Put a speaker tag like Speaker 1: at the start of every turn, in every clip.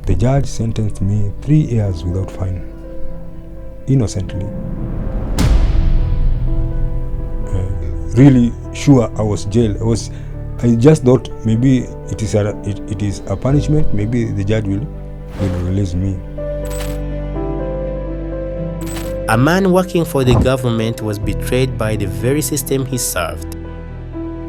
Speaker 1: The judge sentenced me 3 years without fine, innocently. Really sure I was jailed. I just thought maybe it is a punishment. Maybe the judge will release me.
Speaker 2: A man working for the government was betrayed by the very system he served.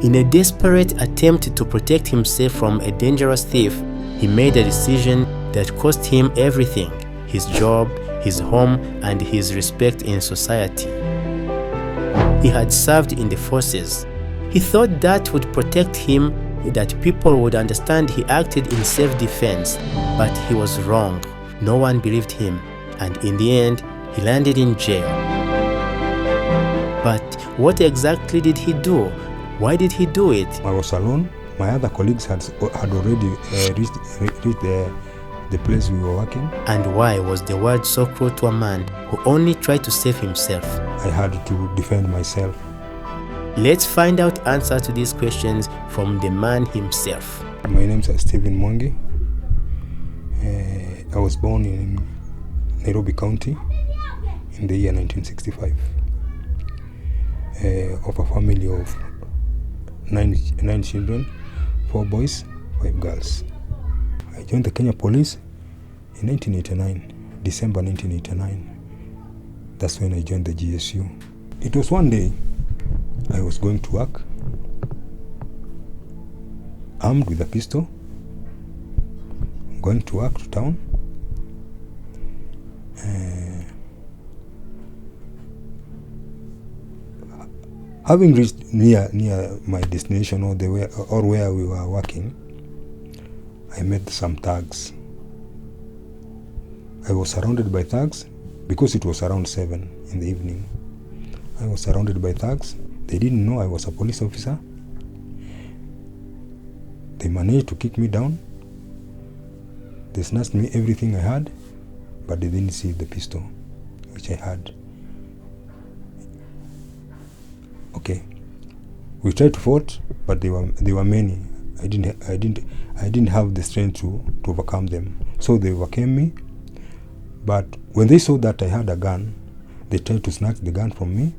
Speaker 2: In a desperate attempt to protect himself from a dangerous thief, he made a decision that cost him everything: his job, his home, and his respect in society. He had served in the forces. He thought that would protect him, that people would understand he acted in self-defense, but he was wrong. No one believed him, and in the end, he landed in jail. But what exactly did he do? Why did he do it?
Speaker 1: I was alone. My other colleagues had already reached the place we were working.
Speaker 2: And why was the world so cruel to a man who only tried to save himself?
Speaker 1: I had to defend myself.
Speaker 2: Let's find out answers to these questions from the man himself.
Speaker 1: My name is Stephen Mwangi. I was born in Nairobi County in the year 1965, of a family of nine children, 4 boys, 5 girls. I joined the Kenya Police in 1989, December 1989. That's when I joined the GSU. It was one day I was going to work, armed with a pistol, going to work to town. Having reached near my destination or where we were working, I met some thugs. I was surrounded by thugs because it was around 7 in the evening. I was surrounded by thugs. They didn't know I was a police officer. They managed to kick me down. They snatched me everything I had, but they didn't see the pistol which I had. Okay, we tried to fight, but they were many. I didn't have the strength to overcome them. So they overcame me. But when they saw that I had a gun, they tried to snatch the gun from me.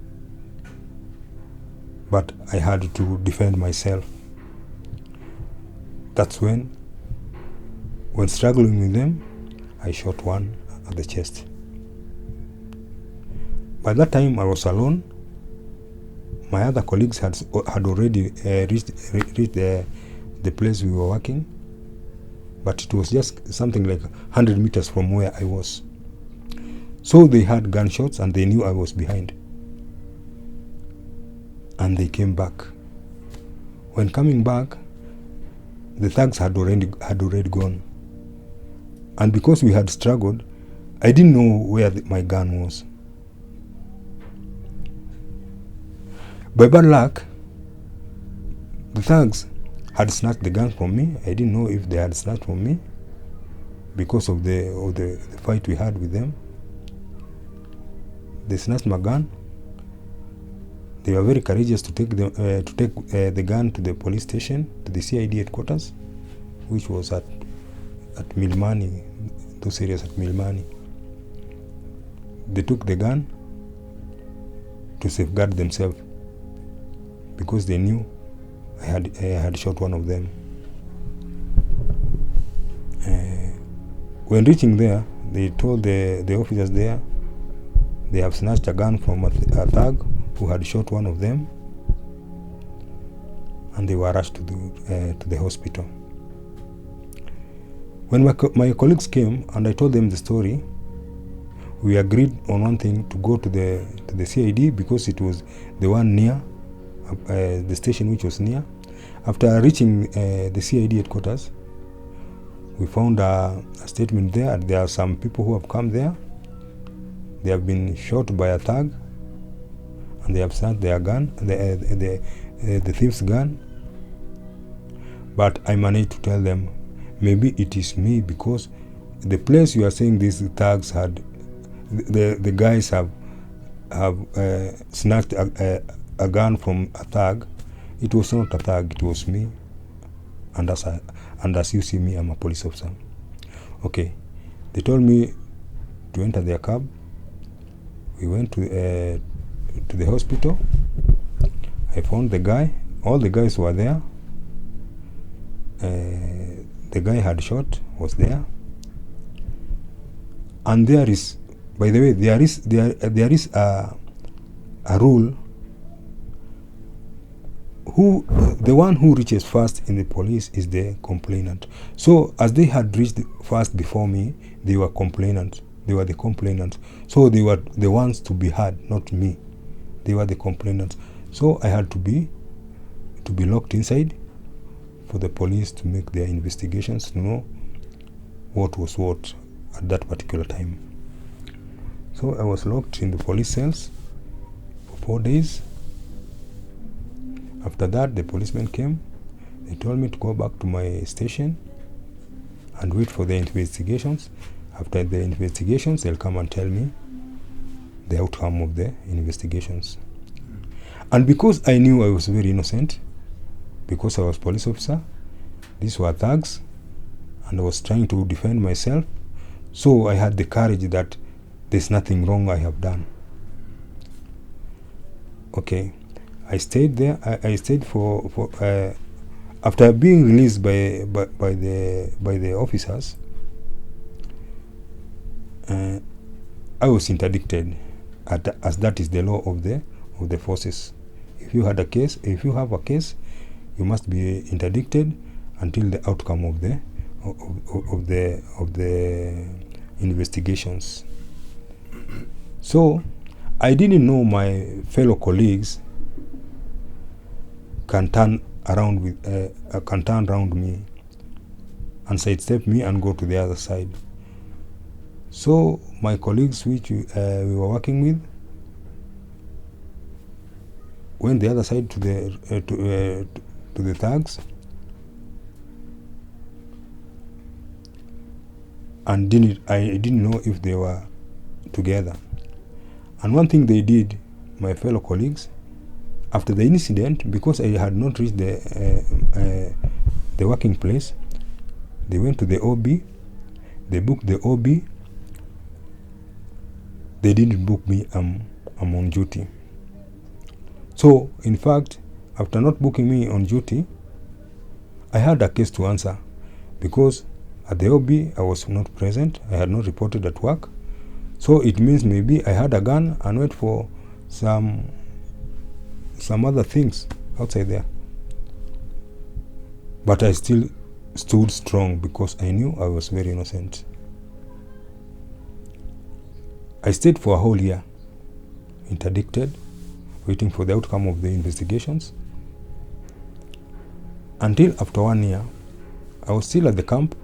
Speaker 1: But I had to defend myself. That's when struggling with them, I shot one at the chest. By that time, I was alone. My other colleagues had already reached the place we were working, but it was just something like 100 meters from where I was. So they had gunshots and they knew I was behind. And they came back. When coming back, the thugs had already gone. And because we had struggled, I didn't know where my gun was. By bad luck, the thugs had snatched the gun from me. I didn't know if they had snatched from me because of the fight we had with them. They snatched my gun. They were very courageous to take the gun to the police station, to the CID headquarters, which was at Milimani, those areas at Milimani. They took the gun to safeguard themselves because they knew I had shot one of them. When reaching there, they told the officers there they have snatched a gun from a thug who had shot one of them, and they were rushed to the hospital. When my colleagues came and I told them the story, we agreed on one thing: to go to the CID because it was the one near the station, which was near. After reaching the CID headquarters, we found a statement there. There are some people who have come there. They have been shot by a thug, and they have snatched their gun, the thief's gun. But I managed to tell them, maybe it is me, because the place you are saying these thugs had, the guys have snatched a gun from a thug. It was not a thug, it was me. And as you see me, I'm a police officer. Okay, they told me to enter their cab. We went to the hospital. I found the guy. All the guys were there. The guy had shot was there. And there is, by the way, there is a rule. The one who reaches first in the police is the complainant. So as they had reached first before me, they were complainants. They were the complainants. So they were the ones to be heard, not me. They were the complainants. So I had to be locked inside for the police to make their investigations, to know what was what at that particular time. So I was locked in the police cells for 4 days. After that, the policemen came. They told me to go back to my station and wait for the investigations. After the investigations, they'll come and tell me the outcome of the investigations. And because I knew I was very innocent, because I was police officer, these were thugs, and I was trying to defend myself, so I had the courage that there's nothing wrong I have done. Okay, I stayed there. I stayed for after being released by the officers. I was interdicted, as that is the law of the forces. If you have a case, you must be interdicted until the outcome of the investigations. So I didn't know my fellow colleagues can turn around me and sidestep me and go to the other side. So my colleagues, which we were working with, went the other side to the thugs, and I didn't know if they were together. And one thing they did, my fellow colleagues, after the incident, because I had not reached the working place, they went to the OB, they booked the OB. They didn't book me. I'm on duty. So, in fact, after not booking me on duty, I had a case to answer, because at the OB I was not present. I had not reported at work. So it means maybe I had a gun and went for some other things outside there. But I still stood strong because I knew I was very innocent. I stayed for a whole year, interdicted, waiting for the outcome of the investigations. Until after 1 year, I was still at the camp.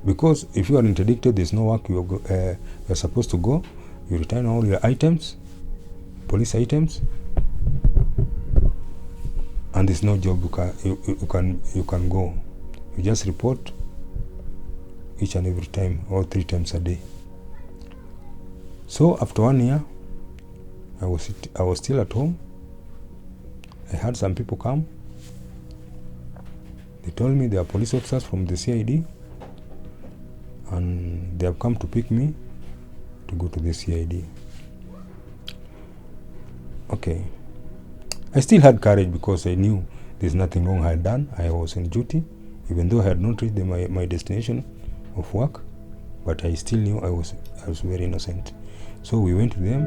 Speaker 1: Because if you are interdicted, there's no work you're supposed to go. You return all your items, police items, and there's no job you can go. You just report each and every time, or 3 times a day. So after 1 year, I was still at home. I had some people come. They told me they are police officers from the CID, and they have come to pick me to go to the CID. Okay. I still had courage because I knew there's nothing wrong I had done. I was on duty, even though I had not reached my destination of work, but I still knew I was very innocent. So we went to them.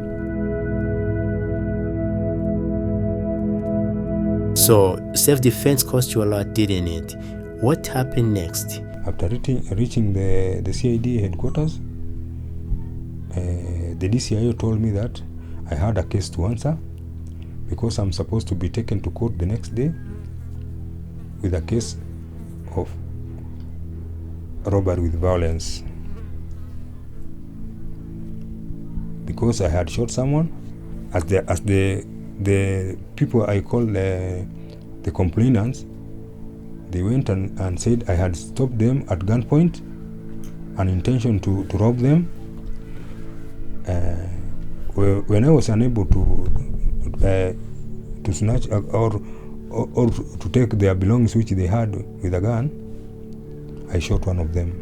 Speaker 2: So self-defense cost you a lot, didn't it? What happened next?
Speaker 1: After reaching the CID headquarters, the DCIO told me that I had a case to answer, because I'm supposed to be taken to court the next day with a case of robbery with violence, because I had shot someone. As the people I call the complainants, they went and said I had stopped them at gunpoint, an intention to rob them. When I was unable to snatch or or to take their belongings which they had with a gun, I shot one of them.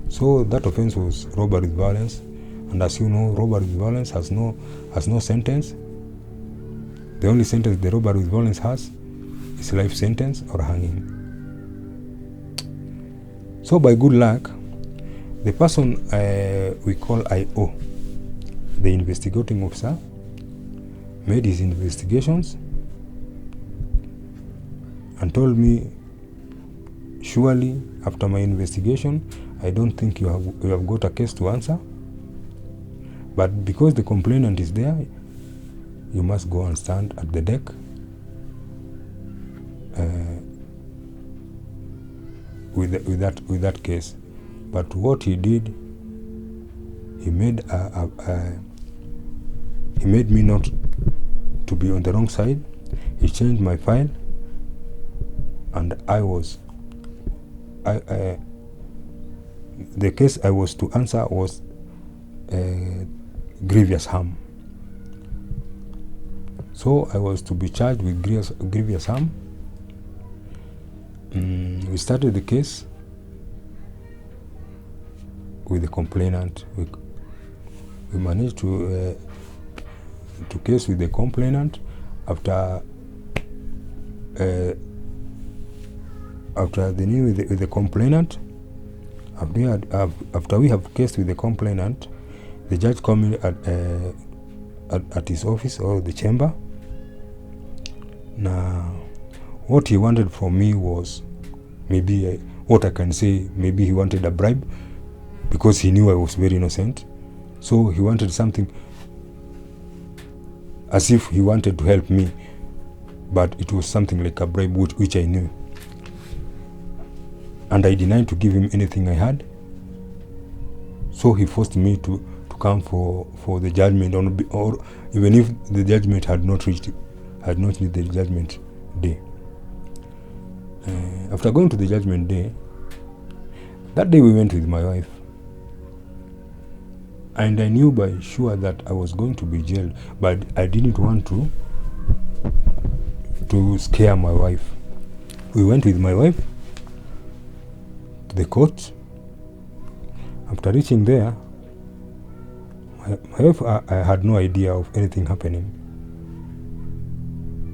Speaker 1: So that offense was robbery with violence, and as you know, robbery with violence has no sentence. The only sentence the robbery with violence has is life sentence or hanging. So by good luck, the person we call I.O., the investigating officer, made his investigations and told me, surely after my investigation, I don't think you have got a case to answer, but because the complainant is there, you must go and stand at the deck with that case. But what he did, he made me not to be on the wrong side. He changed my file, and the case I was to answer was grievous harm. So I was to be charged with grievous harm. We started the case with the complainant. We managed to case with the complainant after with the complainant. After we have case with the complainant, the judge come in at his office or the chamber. Now, what he wanted from me was maybe what I can say, maybe he wanted a bribe because he knew I was very innocent. So he wanted something as if he wanted to help me, but it was something like a bribe which I knew. And I denied to give him anything I had. So he forced me to come for the judgment, or even if the judgment had not reached the judgment day. After going to the judgment day, that day we went with my wife. And I knew by sure that I was going to be jailed, but I didn't want to scare my wife. We went with my wife to the court. After reaching there, my wife, I had no idea of anything happening.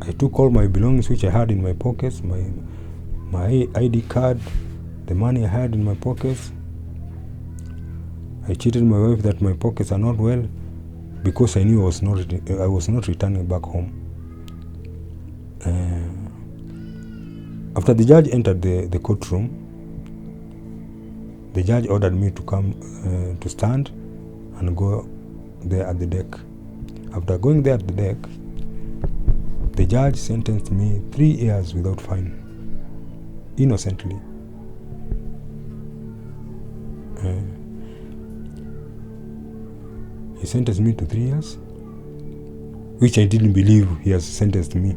Speaker 1: I took all my belongings which I had in my pockets, my ID card, the money I had in my pockets. I cheated my wife that my pockets are not well because I knew I was not returning back home. After the judge entered the courtroom, the judge ordered me to come to stand and go there at the deck. After going there at the deck, the judge sentenced me 3 years without fine, innocently. He sentenced me to 3 years, which I didn't believe he has sentenced me.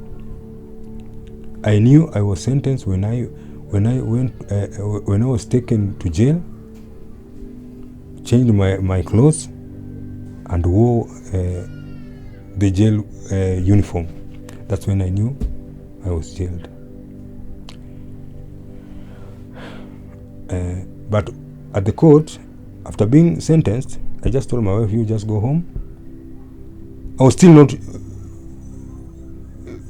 Speaker 1: I knew I was sentenced when I was taken to jail, changed my clothes, and wore the jail uniform. That's when I knew I was jailed. But at the court, after being sentenced, I just told my wife, you just go home. I was still not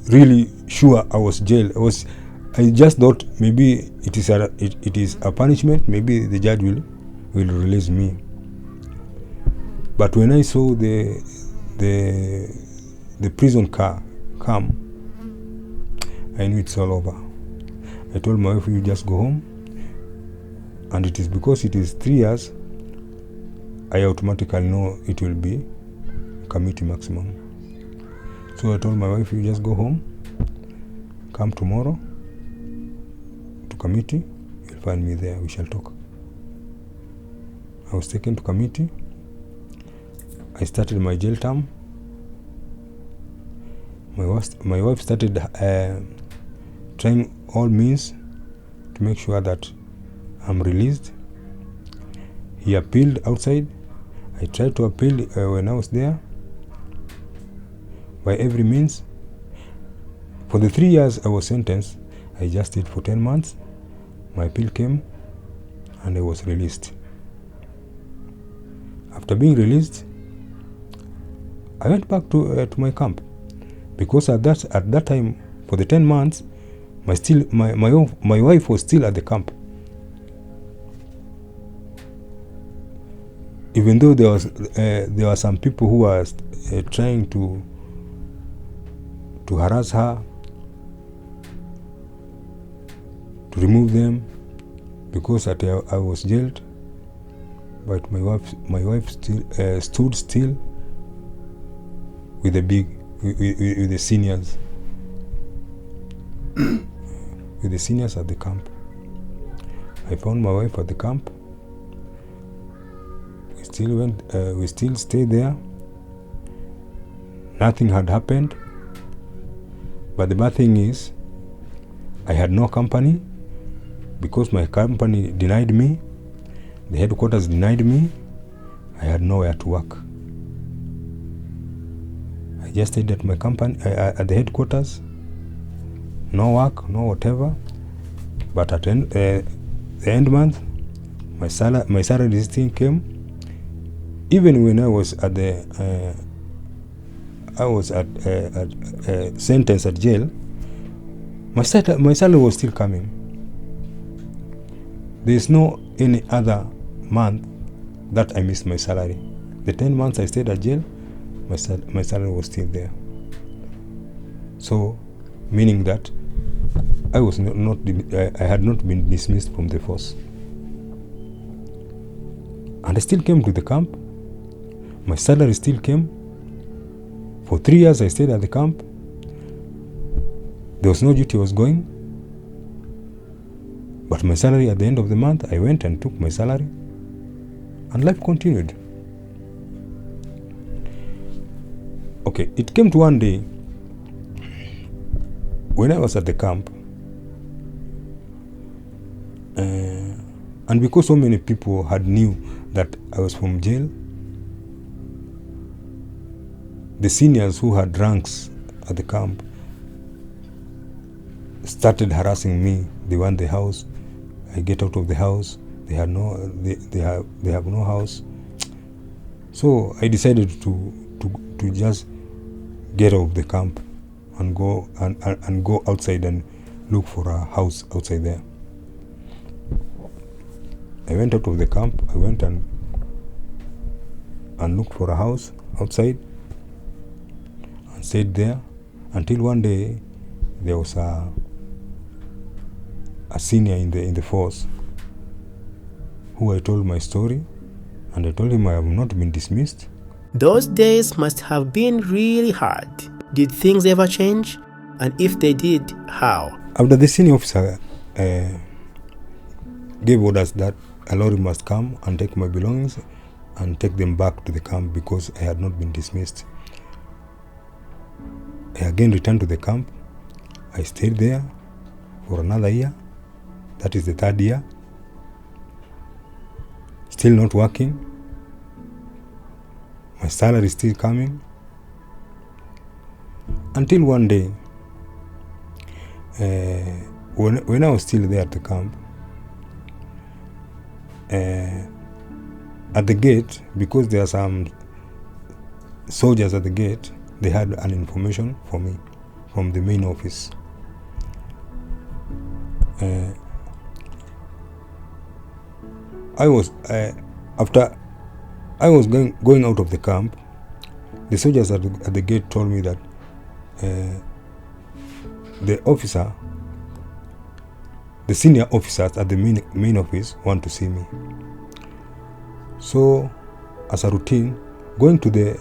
Speaker 1: really sure I was jailed. I just thought maybe it is a punishment. Maybe the judge will release me. But when I saw the prison car come, I knew it's all over. I told my wife, you just go home. And it is because it is 3 years, I automatically know it will be committee maximum. So I told my wife, you just go home, come tomorrow to committee, you'll find me there, we shall talk. I was taken to committee. I started my jail term. My wife started trying all means to make sure that I'm released. He appealed outside. I tried to appeal when I was there by every means. For the 3 years I was sentenced, I just stayed for 10 months. My appeal came and I was released. After being released, I went back to my camp, because at that time, for the 10 months, my wife was still at the camp. Even though there were some people who were trying to harass her, to remove them, because I was jailed, but my wife still stood still with the seniors, with the seniors at the camp. I found my wife at the camp. We still stayed there. Nothing had happened. But the bad thing is, I had no company, because my company denied me. The headquarters denied me. I had nowhere to work. I just stayed at my company, at the headquarters. No work, no whatever. But at the end month, my salary still came. Even when I was at sentence at jail, my salary was still coming. There is no any other month that I missed my salary. The 10 months I stayed at jail, my salary was still there. So, meaning that I was I had not been dismissed from the force. And I still came to the camp. My salary still came. For 3 years I stayed at the camp. There was no duty I was going. But my salary at the end of the month, I went and took my salary. And life continued. Okay, it came to one day when I was at the camp, and because so many people had knew that I was from jail, the seniors who had ranks at the camp started harassing me. They want the house. I get out of the house. They have no house. So I decided to just get out of the camp and go outside and look for a house outside there. I went out of the camp. I went and looked for a house outside and stayed there until one day there was a senior in the force who I told my story, and I told him I have not been dismissed.
Speaker 2: Those days must have been really hard. Did things ever change? And if they did, how?
Speaker 1: After the senior officer gave orders that a lorry must come and take my belongings and take them back to the camp because I had not been dismissed, I again returned to the camp. I stayed there for another year. That is the 3rd year. Still not working. My salary is still coming. Until one day, when I was still there at the camp, at the gate, because there are some soldiers at the gate, they had an information for me from the main office. After I was going out of the camp, the soldiers at the gate told me that the senior officers at the main office want to see me. So, as a routine, going to the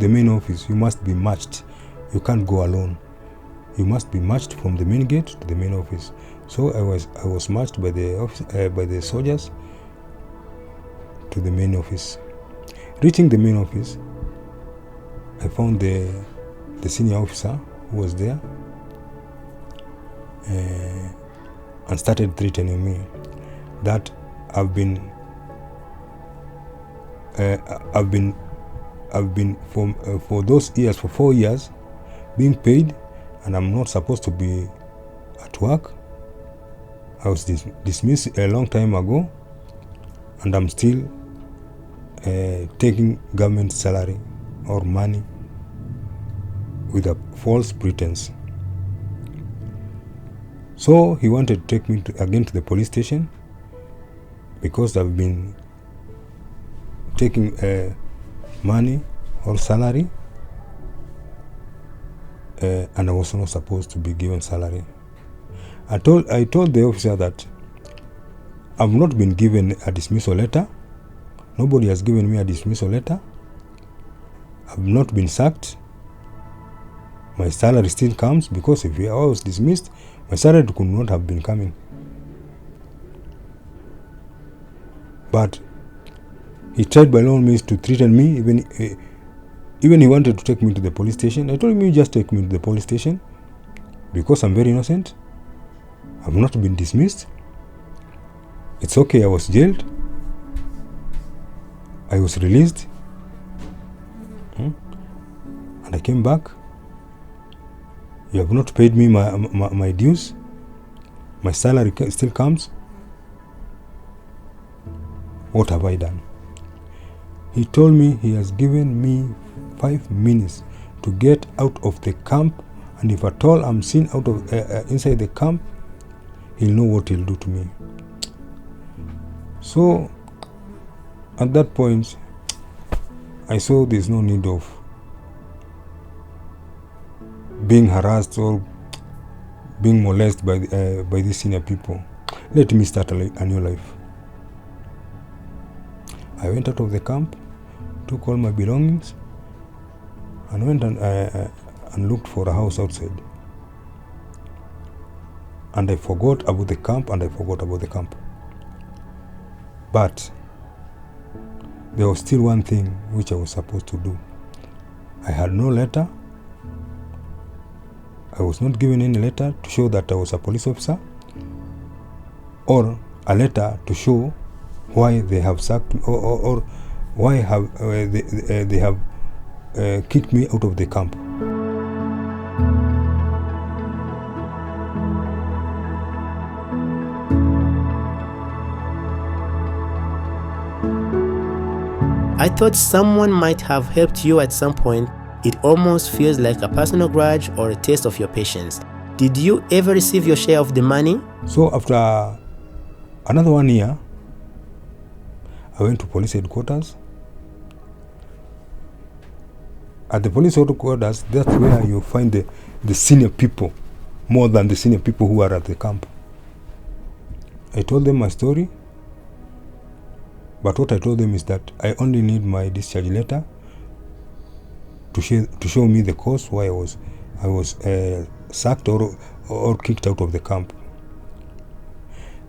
Speaker 1: main office, you must be matched. You can't go alone. You must be matched from the main gate to the main office. So I was matched by the soldiers to the main office. Reaching the main office, I found the senior officer who was there and started threatening me that I've been for those years, for 4 years, being paid and I'm not supposed to be at work. I was dismissed a long time ago, and I'm still taking government salary or money with a false pretense. So he wanted to take me again to the police station because I've been taking money or salary, and I was not supposed to be given salary. I told the officer that I've not been given a dismissal letter. Nobody has given me a dismissal letter. I've not been sacked. My salary still comes, because if I was dismissed, my salary could not have been coming. But he tried by all means to threaten me. Even he wanted to take me to the police station. I told him, you just take me to the police station, because I'm very innocent. I've not been dismissed. It's okay, I was jailed. I was released. And I came back. You have not paid me my dues. My salary still comes. What have I done? He told me he has given me 5 minutes to get out of the camp, and if at all I'm seen out of inside the camp, he'll know what he'll do to me. So at that point, I saw there's no need of being harassed or being molested by these senior people. Let me start a new life. I went out of the camp, took all my belongings, and went and looked for a house outside. And I forgot about the camp, But there was still one thing which I was supposed to do. I had no letter. I was not given any letter to show that I was a police officer, or a letter to show why they have sacked me, or why have they have kicked me out of the camp.
Speaker 2: I thought someone might have helped you at some point. It almost feels like a personal grudge or a test of your patience. Did you ever receive your share of the money?
Speaker 1: So after another 1 year, I went to police headquarters. At the police headquarters, that's where you find the senior people, more than the senior people who are at the camp. I told them my story, but what I told them is that I only need my discharge letter to show me the cause why I was sacked or kicked out of the camp.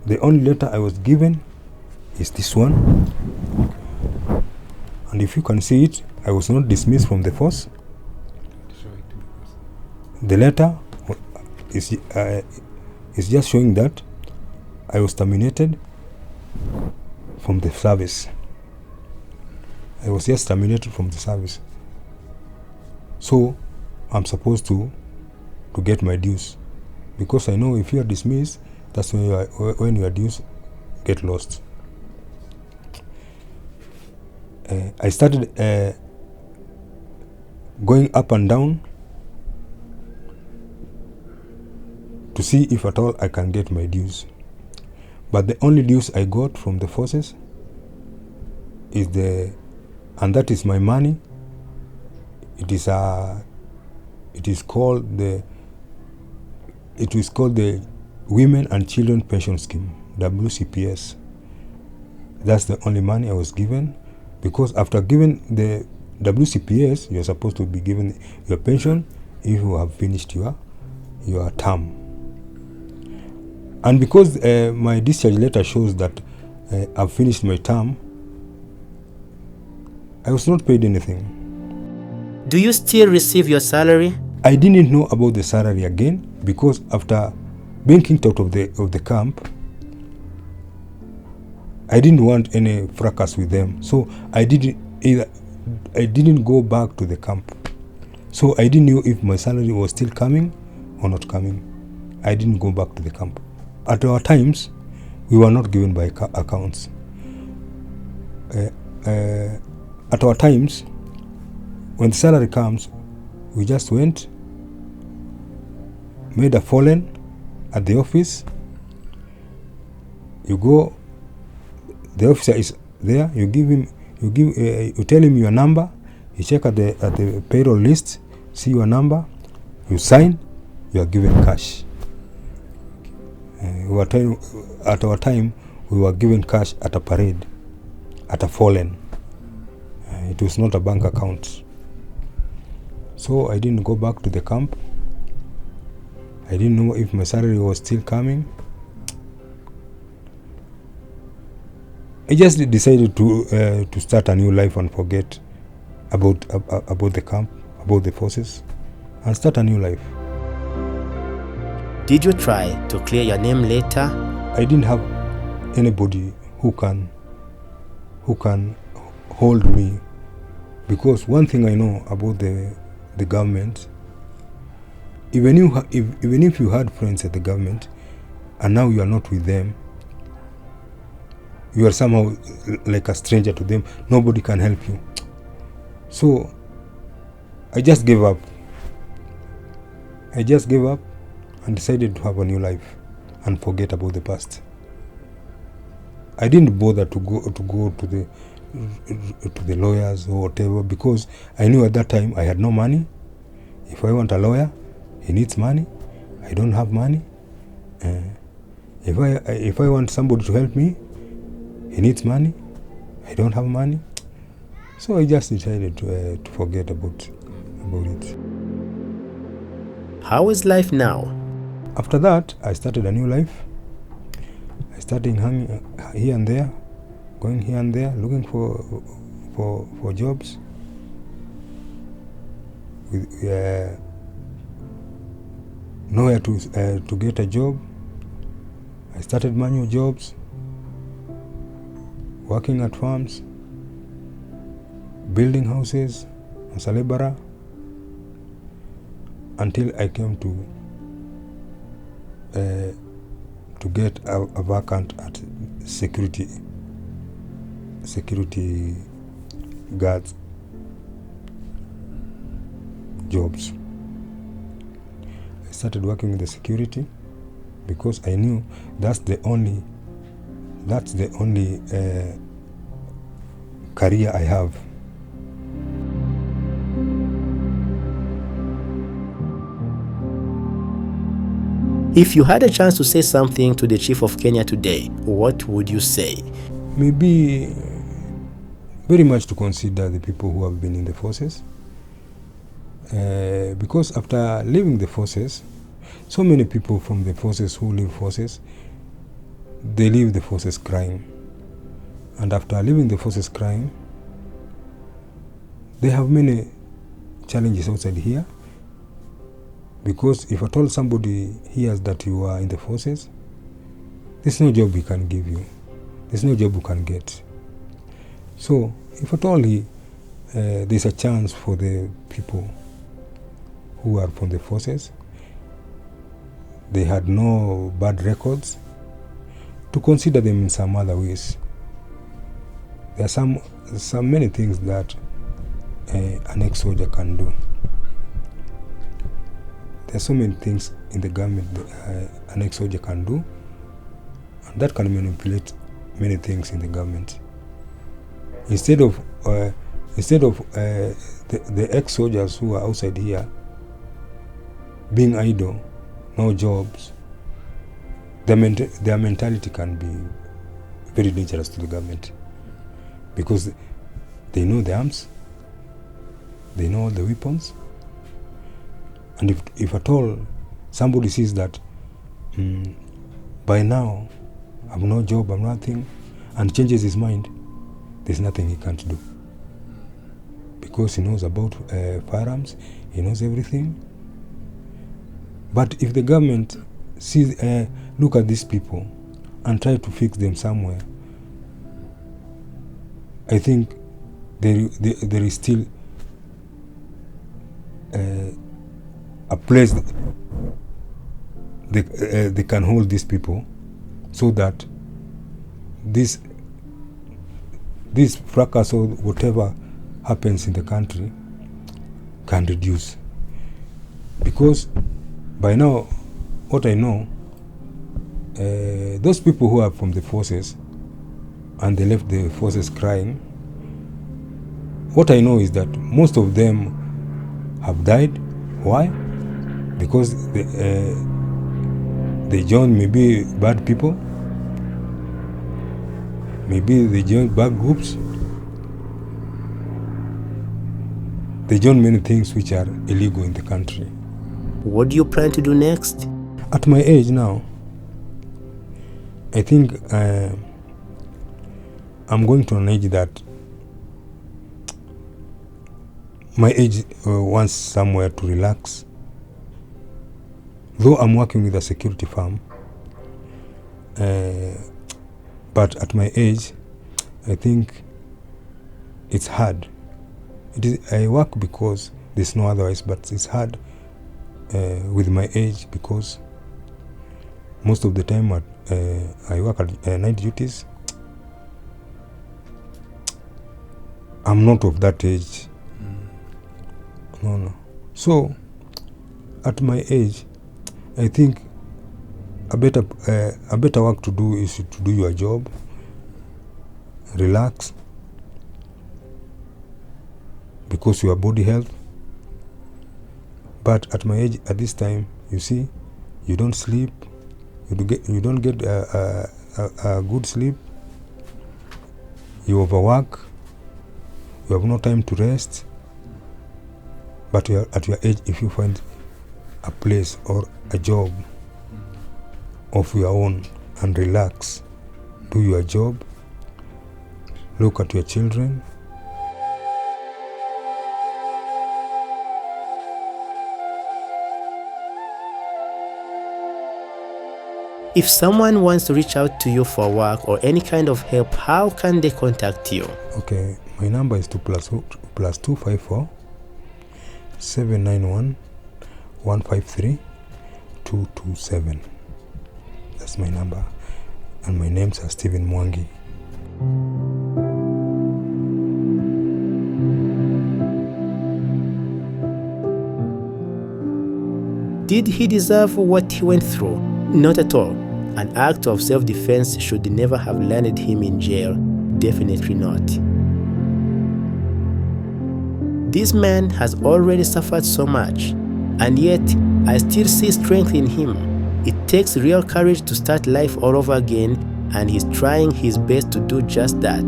Speaker 1: The only letter I was given is this one, and if you can see it, I was not dismissed from the force. The letter is just showing that I was terminated from the service. I was just terminated from the service. So I'm supposed to get my dues, because I know if you are dismissed, that's when your dues get lost. I started going up and down to see if at all I can get my dues. But the only dues I got from the forces is and that is my money. It is called the Women and Children Pension Scheme, WCPS. That's the only money I was given, because after giving the WCPS, you're supposed to be given your pension if you have finished your term. And because my discharge letter shows that I've finished my term, I was not paid anything.
Speaker 2: Do you still receive your salary?
Speaker 1: I didn't know about the salary again, because after being kicked out of the camp, I didn't want any fracas with them. So I didn't go back to the camp. So I didn't know if my salary was still coming or not coming, I didn't go back to the camp. At our times, we were not given by accounts. At our times, when the salary comes, we just went, made a fallen at the office. You go, the officer is there. You tell him your number. You check at the payroll list, see your number. You sign. You are given cash. At our time, we were given cash at a parade, at a fallen. It was not a bank account. So I didn't go back to the camp. I didn't know if my salary was still coming. I just decided to start a new life and forget about the camp, about the forces, and start a new life.
Speaker 2: Did you try to clear your name later?
Speaker 1: I didn't have anybody who can hold me, because one thing I know about the government, even if you had friends at the government and now you are not with them, you are somehow like a stranger to them. Nobody can help you. So I just gave up. And decided to have a new life and forget about the past. I didn't bother to go to the lawyers or whatever, because I knew at that time I had no money. If I want a lawyer, he needs money. I don't have money. If I want somebody to help me, he needs money. I don't have money. So I just decided to forget about it.
Speaker 2: How is life now?
Speaker 1: After that, I started a new life. I started hanging here and there, going here and there, looking for jobs. With nowhere to get a job. I started manual jobs, working at farms, building houses as a laborer, until I came to get a vacant at security guards jobs. I started working in the security because I knew that's the only career I have.
Speaker 2: If you had a chance to say something to the Chief of Kenya today, what would you say?
Speaker 1: Maybe very much to consider the people who have been in the forces. Because after leaving the forces, so many people from the forces who leave forces, they leave the forces crying. And after leaving the forces crying, they have many challenges outside here. Because if at all somebody hears that you are in the forces, there's no job he can give you. There's no job you can get. So if at all there's a chance for the people who are from the forces, they had no bad records, to consider them in some other ways. There are some many things that an ex-soldier can do. There are so many things in the government that an ex-soldier can do, and that can manipulate many things in the government. Instead of the ex-soldiers who are outside here being idle, no jobs, their mentality can be very dangerous to the government, because they know the arms, they know all the weapons. And if at all somebody sees that by now I'm no job, I'm nothing, and changes his mind, there's nothing he can't do. Because he knows about firearms, he knows everything. But if the government sees, look at these people and try to fix them somewhere, I think there is still a place they can hold these people so that this fracas or whatever happens in the country can reduce. Because by now, what I know, those people who are from the forces and they left the forces crying, what I know is that most of them have died. Why? Because they joined maybe bad people, maybe they joined bad groups, they joined many things which are illegal in the country.
Speaker 2: What do you plan to do next?
Speaker 1: At my age now, I think I'm going to an age that my age wants somewhere to relax. Though I'm working with a security firm, but at my age, I think it's hard. I work because there's no otherwise, but it's hard with my age because most of the time I work at night duties. I'm not of that age. No. So, at my age, I think a better work to do is to do your job, relax, because your body health. But at my age, at this time, you see, you don't sleep, you don't get a good sleep, you overwork, you have no time to rest. But at your age, if you find a place or a job of your own and relax, do your job, look at your children.
Speaker 2: If someone wants to reach out to you for work or any kind of help, how can they contact you?
Speaker 1: Okay, my number is +254 791 153 227. That's my number, and my name's Stephen Mwangi.
Speaker 2: Did he deserve what he went through? Not at all. An act of self-defense should never have landed him in jail. Definitely not. This man has already suffered so much, and yet I still see strength in him. It takes real courage to start life all over again, and he's trying his best to do just that.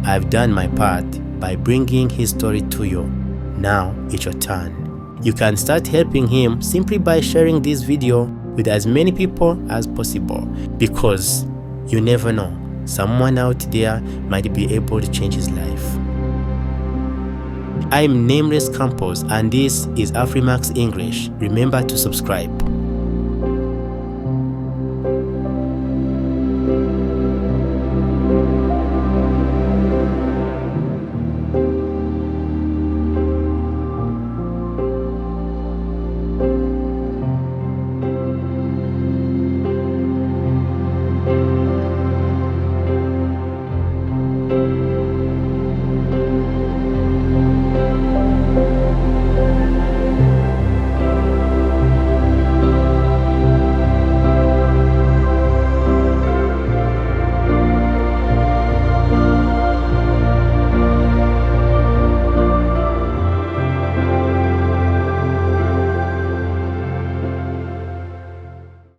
Speaker 2: I've done my part by bringing his story to you. Now it's your turn. You can start helping him simply by sharing this video with as many people as possible, because you never know, someone out there might be able to change his life. I'm Nameless Campos, and this is Afrimax English. Remember to subscribe.